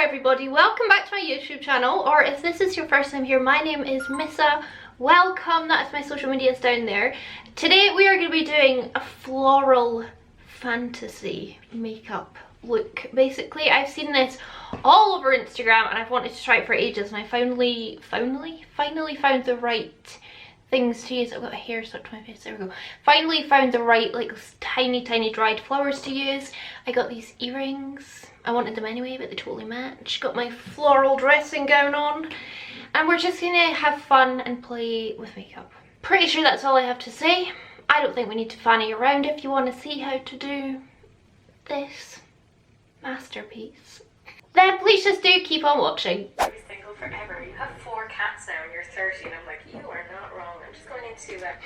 everybody, welcome back to my YouTube channel, or if this is your first time here, my name is Missa. Welcome, that's my social medias down there. Today we are going to be doing a floral fantasy makeup look. Basically, I've seen this all over Instagram and I've wanted to try it for ages, and I finally found the right things to use. I've got a hair stuck to my face, there we go. Finally found the right like tiny dried flowers to use. I got these earrings. I wanted them anyway, but they totally match. Got my floral dressing gown on, and we're just gonna have fun and play with makeup. Pretty sure that's all I have to say. I don't think we need to fanny around. If you want to see how to do this masterpiece, then please just do keep on watching. You're single forever. You have 4 cats now and you're 30, and I'm like, you are not wrong. I'm just going into that.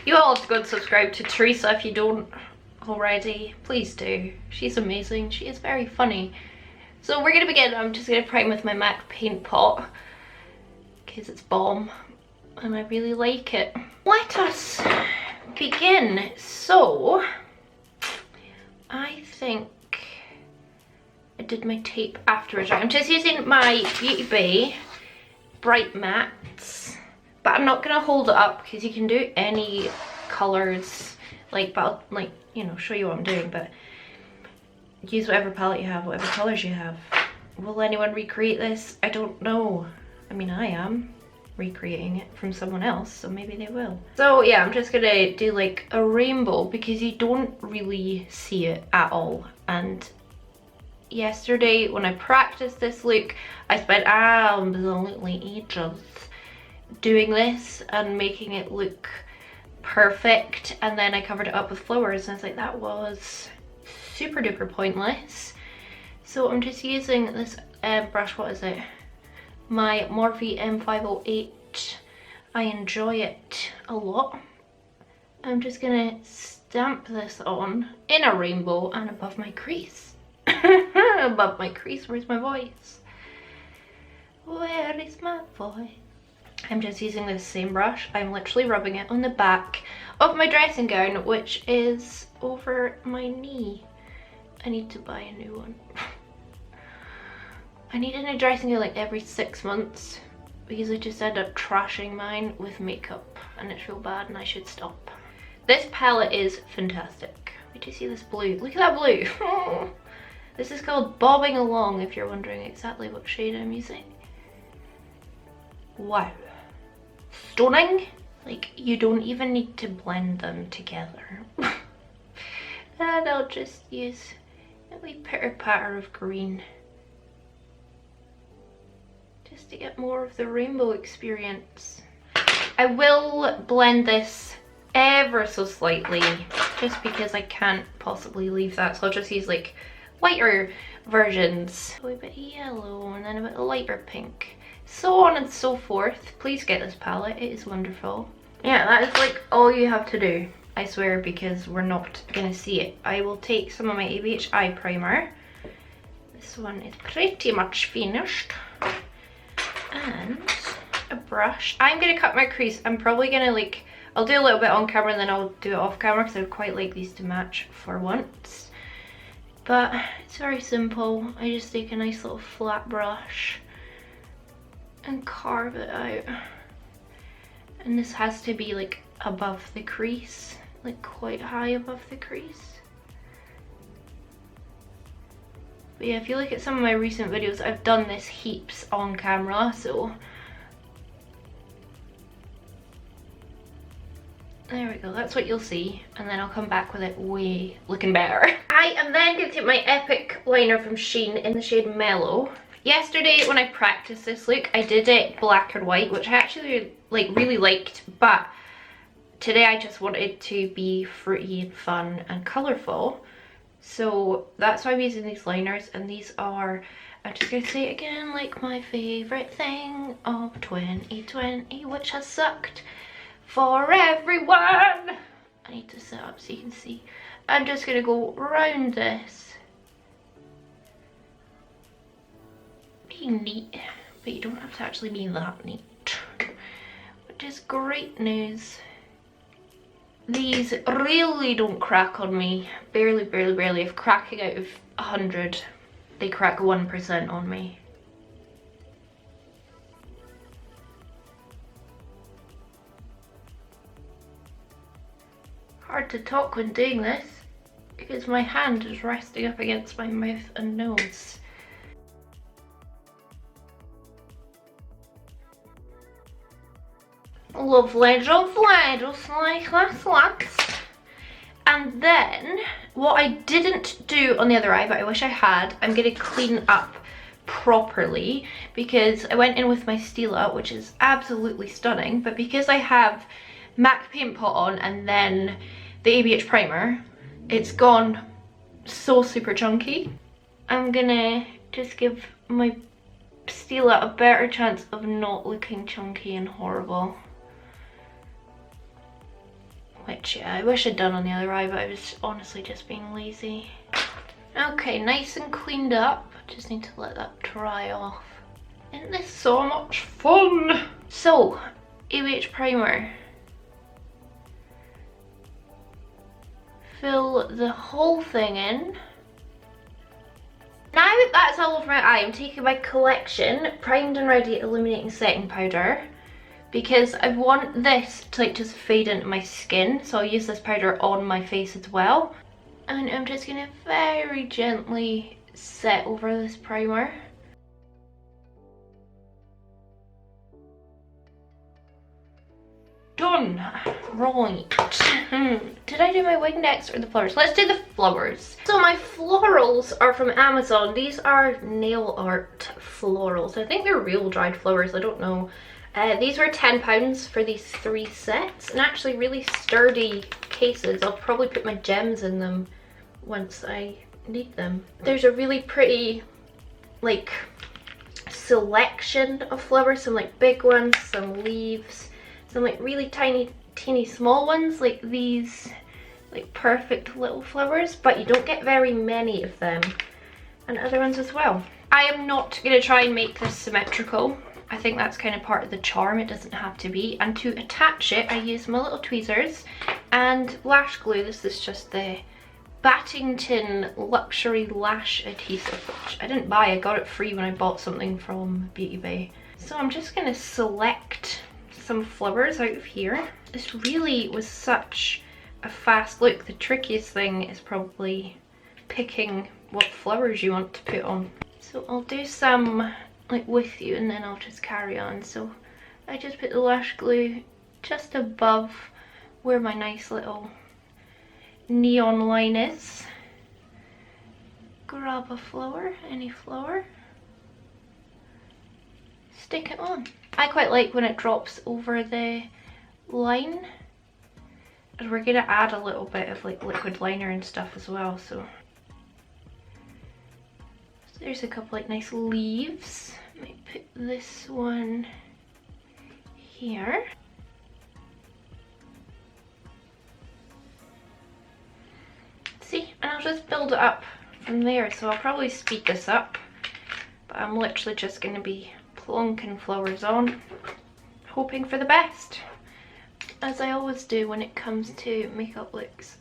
You all have to go and subscribe to Teresa if you don't already. Please do. She's amazing. She is very funny. So we're gonna begin. I'm just gonna prime with my MAC paint pot because it's bomb and I really like it. Let us begin. So I think I did my tape afterwards. I'm just using my Beauty Bay Bright Mattes, but I'm not gonna hold it up because you can do any colors, like, but I'll, like, you know, show you what I'm doing, but use whatever palette you have, whatever colors you have. Will anyone recreate this? I don't know. I mean, I am recreating it from someone else, so maybe they will. So yeah, I'm just gonna do like a rainbow because you don't really see it at all. And yesterday when I practiced this look, I spent absolutely ages doing this and making it look perfect, and then I covered it up with flowers and I was like, that was super duper pointless. So I'm just using this brush. What is it? My Morphe M508. I enjoy it a lot. I'm just gonna stamp this on in a rainbow and above my crease. Above my crease. Where's my voice? Where is my voice? I'm just using this same brush. I'm literally rubbing it on the back of my dressing gown, which is over my knee. I need to buy a new one. I need a new dressing gown like every 6 months because I just end up trashing mine with makeup and it's real bad and I should stop. This palette is fantastic. Wait, do you see this blue? Look at that blue. This is called Bobbing Along, if you're wondering exactly what shade I'm using. Wow. Stunning. Like, you don't even need to blend them together. And I'll just use a wee pitter patter of green just to get more of the rainbow experience. I will blend this ever so slightly just because I can't possibly leave that, so I'll just use like lighter versions. So a bit of yellow and then a bit of lighter pink, so on and so forth. Please get this palette, it is wonderful. Yeah, that is like all you have to do, I swear, because we're not gonna see it. I will take some of my ABH eye primer. This one is pretty much finished. And a brush. I'm gonna cut my crease. I'm probably gonna like, I'll do a little bit on camera and then I'll do it off camera because I would quite like these to match for once. But it's very simple. I just take a nice little flat brush and carve it out. And this has to be like above the crease, like quite high above the crease. But yeah, if you look at some of my recent videos, I've done this heaps on camera, so there we go, that's what you'll see, and then I'll come back with it way looking better. I am then going to take my Epic liner from Shein in the shade Mellow. Yesterday when I practiced this look, I did it black and white, which I actually like really liked, but today I just wanted it to be fruity and fun and colourful. So that's why I'm using these liners, and these are, I'm just going to say it again, like my favourite thing of 2020, which has sucked for everyone. I need to set up so you can see. I'm just going to go around this. Being neat, but you don't have to actually be that neat, which is great news. These really don't crack on me. Barely, barely, barely. If cracking out of 100, they crack 1% on me. Hard to talk when doing this because my hand is resting up against my mouth and nose. Lovely, just like that. And then, what I didn't do on the other eye, but I wish I had, I'm going to clean up properly because I went in with my Stila, which is absolutely stunning, but because I have MAC paint pot on and then the ABH primer, it's gone so super chunky. I'm gonna just give my Stila a better chance of not looking chunky and horrible. Which, yeah, I wish I'd done on the other eye, but I was honestly just being lazy. Okay, nice and cleaned up. Just need to let that dry off. Isn't this so much fun? So, ABH primer. Fill the whole thing in. Now that that's all over my eye, I'm taking my Collection Primed and Ready Illuminating Setting Powder because I want this to like just fade into my skin, so I'll use this powder on my face as well. And I'm just gonna very gently set over this primer. Done. Right. Did I do my wing next or the flowers? Let's do the flowers. So my florals are from Amazon. These are nail art florals. I think they're real dried flowers. I don't know. These were £10 for these 3 sets, and actually really sturdy cases. I'll probably put my gems in them once I need them. There's a really pretty like selection of flowers, some like big ones, some leaves, some like really tiny teeny small ones like these, like perfect little flowers, but you don't get very many of them, and other ones as well. I am not going to try and make this symmetrical. I think that's kind of part of the charm. It doesn't have to be. And to attach it, I use my little tweezers and lash glue. This is just the Battington Luxury Lash Adhesive, which I didn't buy. I got it free when I bought something from Beauty Bay. So I'm just going to select some flowers out of here. This really was such a fast look. The trickiest thing is probably picking what flowers you want to put on. So I'll do some like with you and then I'll just carry on. So I just put the lash glue just above where my nice little neon line is. Grab a flower, any flower, stick it on. I quite like when it drops over the line, and we're gonna add a little bit of like liquid liner and stuff as well. So there's a couple like nice leaves. Might put this one here. See, and I'll just build it up from there. So I'll probably speed this up, but I'm literally just going to be plonking flowers on, hoping for the best, as I always do when it comes to makeup looks.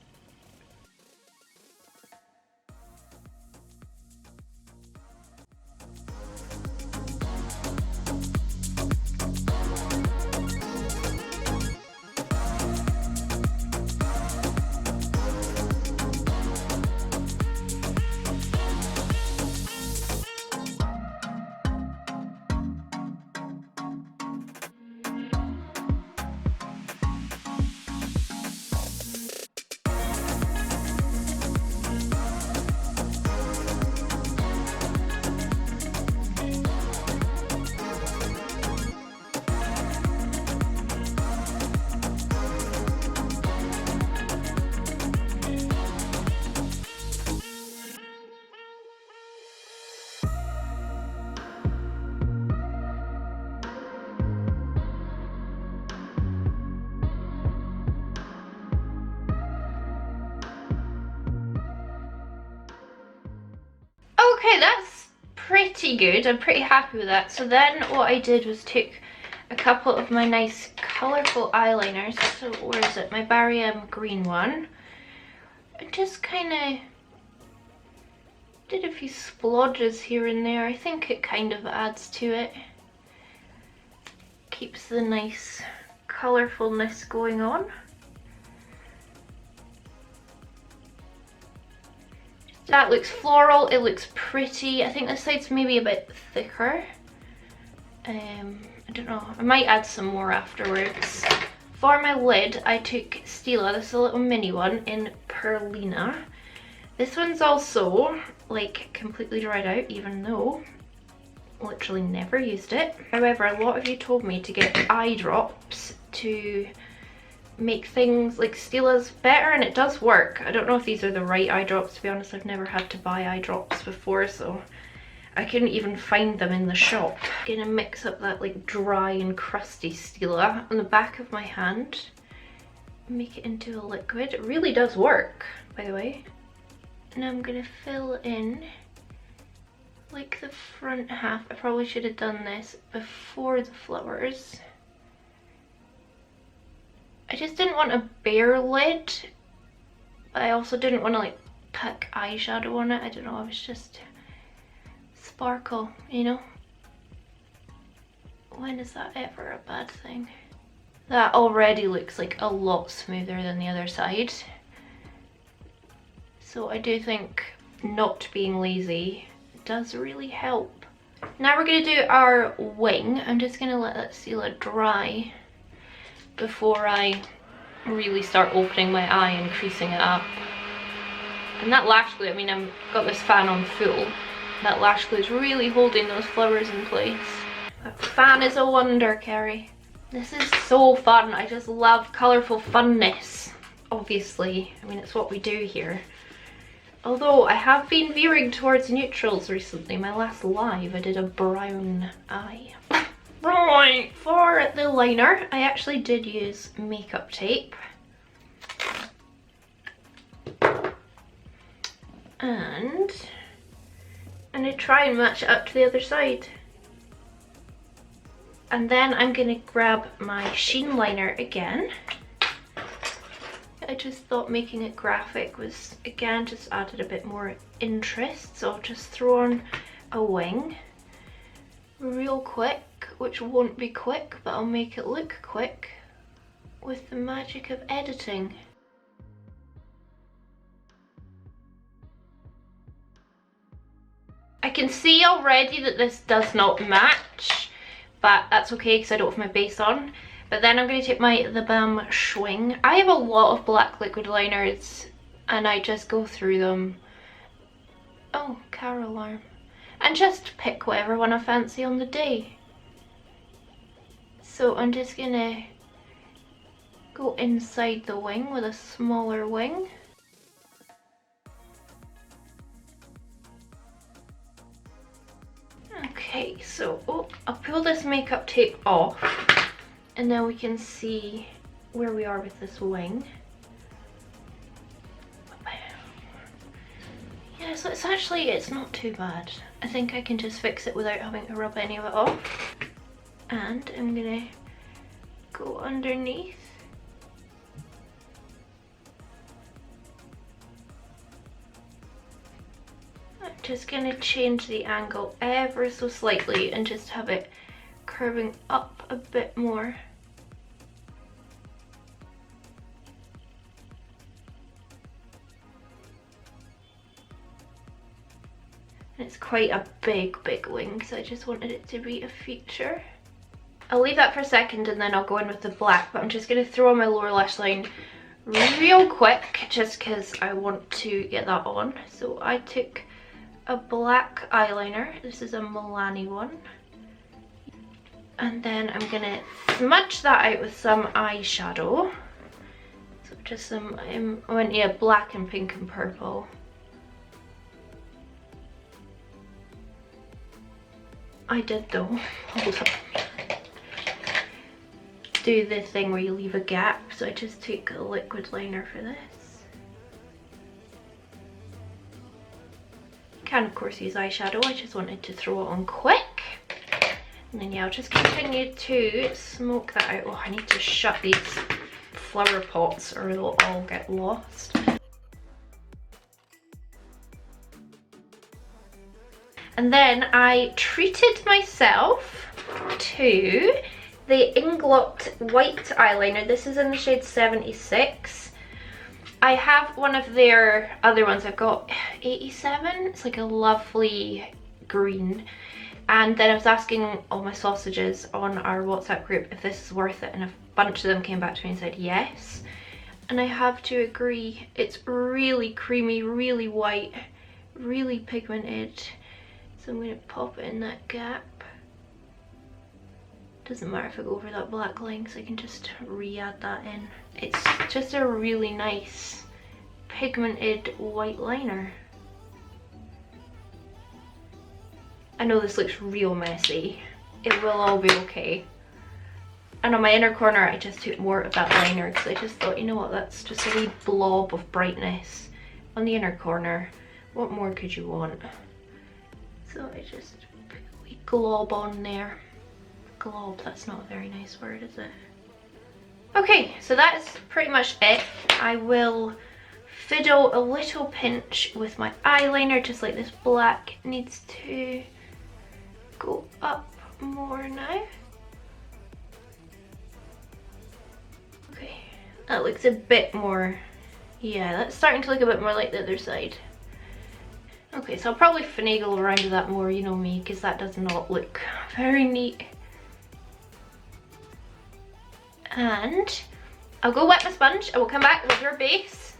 Okay, that's pretty good. I'm pretty happy with that. So then what I did was took a couple of my nice colourful eyeliners. So where is it? My Barry M green one. And just kind of Did a few splodges here and there. I think it kind of adds to it. Keeps the nice colourfulness going on. That looks floral, it looks pretty. I think this side's maybe a bit thicker. I don't know, I might add some more afterwards. For my lid, I took Stila, this is a little mini one in Perlina. This one's also like completely dried out, even though literally never used it. However, a lot of you told me to get eye drops to make things like Stila's better, and it does work. I don't know if these are the right eye drops, to be honest. I've never had to buy eye drops before, so I couldn't even find them in the shop. I'm gonna mix up that like dry and crusty Stila on the back of my hand, make it into a liquid. It really does work, by the way. And I'm gonna fill in like the front half. I probably should have done this before the flowers. I just didn't want a bare lid, but I also didn't want to like pack eyeshadow on it. I don't know, I was just sparkle, you know? When is that ever a bad thing? That already looks like a lot smoother than the other side. So I do think not being lazy does really help. Now we're going to do our wing. I'm just going to let that Stila dry before I really start opening my eye and creasing it up. And that lash glue, I mean, I've got this fan on full. That lash glue is really holding those flowers in place. That fan is a wonder, Kerry. This is so fun. I just love colourful funness, obviously. I mean, it's what we do here. Although I have been veering towards neutrals recently. My last live I did a brown eye. Right, for the liner I actually did use makeup tape. And I'm going to try and match it up to the other side. And then I'm going to grab my sheen liner again. I just thought making it graphic was, again, just added a bit more interest. So I'll just throw on a wing real quick, which won't be quick, but I'll make it look quick with the magic of editing. I can see already that this does not match, but that's okay because I don't have my base on. But then I'm going to take my The Balm Schwing. I have a lot of black liquid liners and I just go through them. Oh, car alarm. And just pick whatever one I fancy on the day. So I'm just going to go inside the wing with a smaller wing. Okay, so I'll pull this makeup tape off and then we can see where we are with this wing. Yeah, so it's not too bad. I think I can just fix it without having to rub any of it off. And I'm gonna go underneath. I'm just gonna change the angle ever so slightly and just have it curving up a bit more. And it's quite a big wing, so I just wanted it to be a feature. I'll leave that for a second and then I'll go in with the black, but I'm just going to throw on my lower lash line real quick just because I want to get that on. So I took a black eyeliner. This is a Milani one. And then I'm going to smudge that out with some eyeshadow. So just some, I went, yeah, black and pink and purple. I did though, hold up. Do the thing where you leave a gap, so I just took a liquid liner for this. You can of course use eyeshadow, I just wanted to throw it on quick. And then yeah, I'll just continue to smoke that out. Oh, I need to shut these flower pots or they'll all get lost. And then I treated myself to the Inglot white eyeliner. This is in the shade 76. I have one of their other ones. I've got 87. It's like a lovely green. And then I was asking all my sausages on our WhatsApp group if this is worth it, and a bunch of them came back to me and said yes. And I have to agree, it's really creamy, really white, really pigmented. So I'm going to pop it in that gap. Doesn't matter if I go over that black line, so I can just re-add that in. It's just a really nice pigmented white liner. I know this looks real messy. It will all be okay. And on my inner corner, I just took more of that liner because I just thought, you know what, that's just a wee blob of brightness on the inner corner. What more could you want? So I just put a wee glob on there. Glob, that's not a very nice word, is it? Okay, so that's pretty much it. I will fiddle a little pinch with my eyeliner, just like this black needs to go up more now. Okay, that looks a bit more, yeah, that's starting to look a bit more like the other side. Okay, so I'll probably finagle around with that more, you know me, because that does not look very neat. And I'll go wet my sponge, I will come back with our base,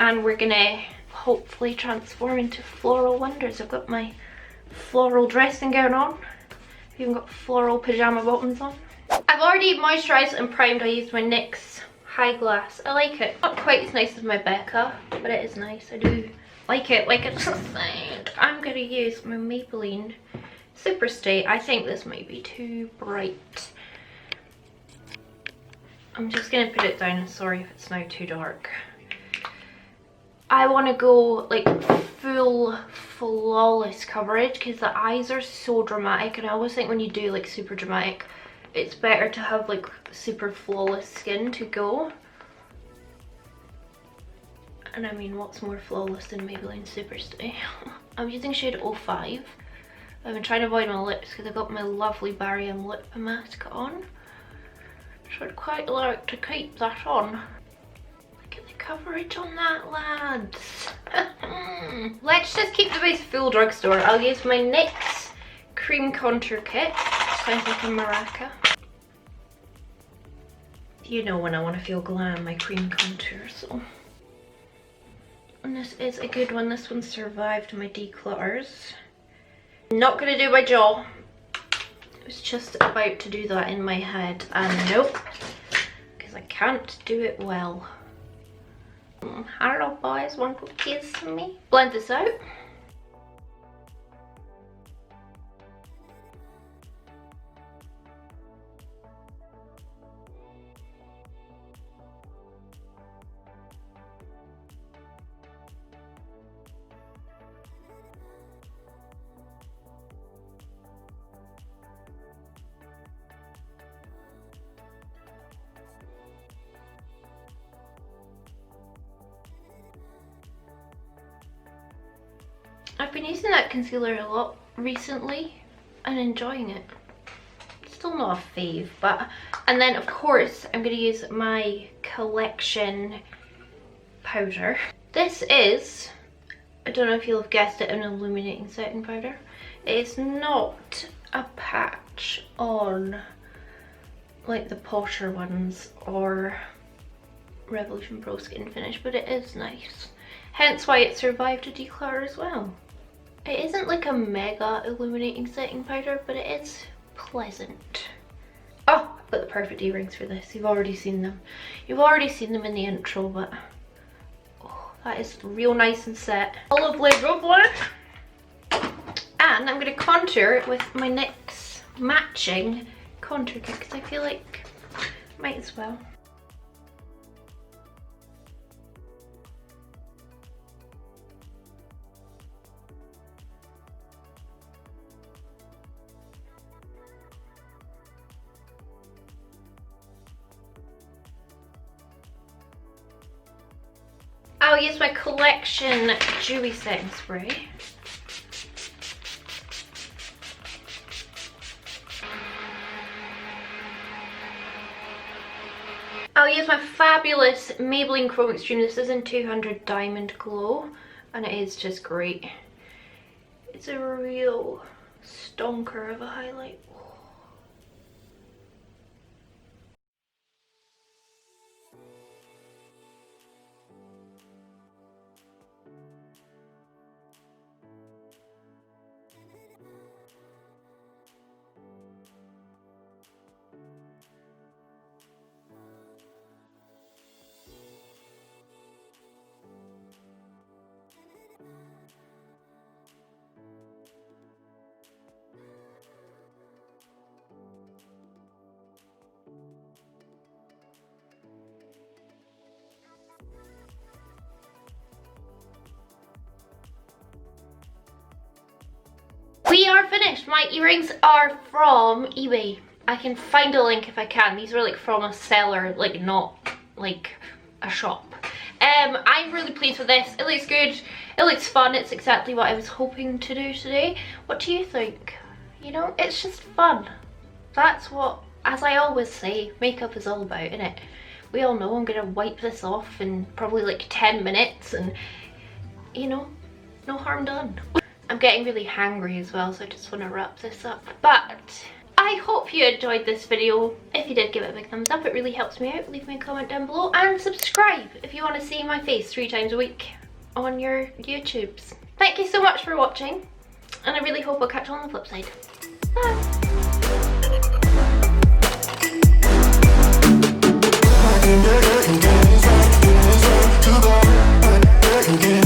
and we're gonna hopefully transform into floral wonders. I've got my floral dressing gown on. I've even got floral pajama bottoms on. I've already moisturised and primed. I used my NYX High Glass. I like it. Not quite as nice as my Becca, but it is nice. I do like it. Like it's said. I'm going to use my Maybelline Super Stay. I think this might be too bright. I'm just going to put it down. Sorry if it's now too dark. I want to go like full flawless coverage because the eyes are so dramatic, and I always think when you do like super dramatic, it's better to have like super flawless skin to go. And I mean, what's more flawless than Maybelline Super Stay? I'm using shade 05. I've been trying to avoid my lips because I've got my lovely Barium lip mask on. So I'd quite like to keep that on. Coverage on that, lads. Let's just keep the base full drugstore. I'll use my NYX cream contour kit. Sounds like a maraca. You know when I want to feel glam, my cream contour, so. And this is a good one. This one survived my declutters. Not gonna do my jaw. I was just about to do that in my head, and nope, because I can't do it well. Hello boys, want to kiss me? Blend this out. I've been using that concealer a lot recently and enjoying it. Still not a fave, but... And then of course I'm going to use my collection powder. This is, I don't know if you'll have guessed it, an illuminating setting powder. It's not a patch on like the posher ones or Revolution Pro Skin Finish, but it is nice. Hence why it survived a declutter as well. It isn't like a mega illuminating setting powder, but it is pleasant. Oh, I've got the perfect earrings for this. You've already seen them. You've already seen them in the intro, but oh, that is real nice and set. Olive Lego blush. And I'm going to contour with my NYX matching contour kit because I feel like I might as well. I'll use my collection dewy setting spray. I'll use my fabulous Maybelline Chrome Extreme. This is in 200 Diamond Glow, and it is just great. It's a real stonker of a highlight. We are finished. My earrings are from eBay. I can find a link if I can. These are like from a seller, like not like a shop. I'm really pleased with this. It looks good. It looks fun. It's exactly what I was hoping to do today. What do you think? You know, it's just fun. That's what, as I always say, makeup is all about, isn't it? We all know I'm gonna wipe this off in probably like 10 minutes and, you know, no harm done. I'm getting really hangry as well, so I just want to wrap this up. But I hope you enjoyed this video. If you did, give it a big thumbs up. It really helps me out. Leave me a comment down below and subscribe if you want to see my face 3 times a week on your YouTubes. Thank you so much for watching, and I really hope I'll take you on the flip side. Bye.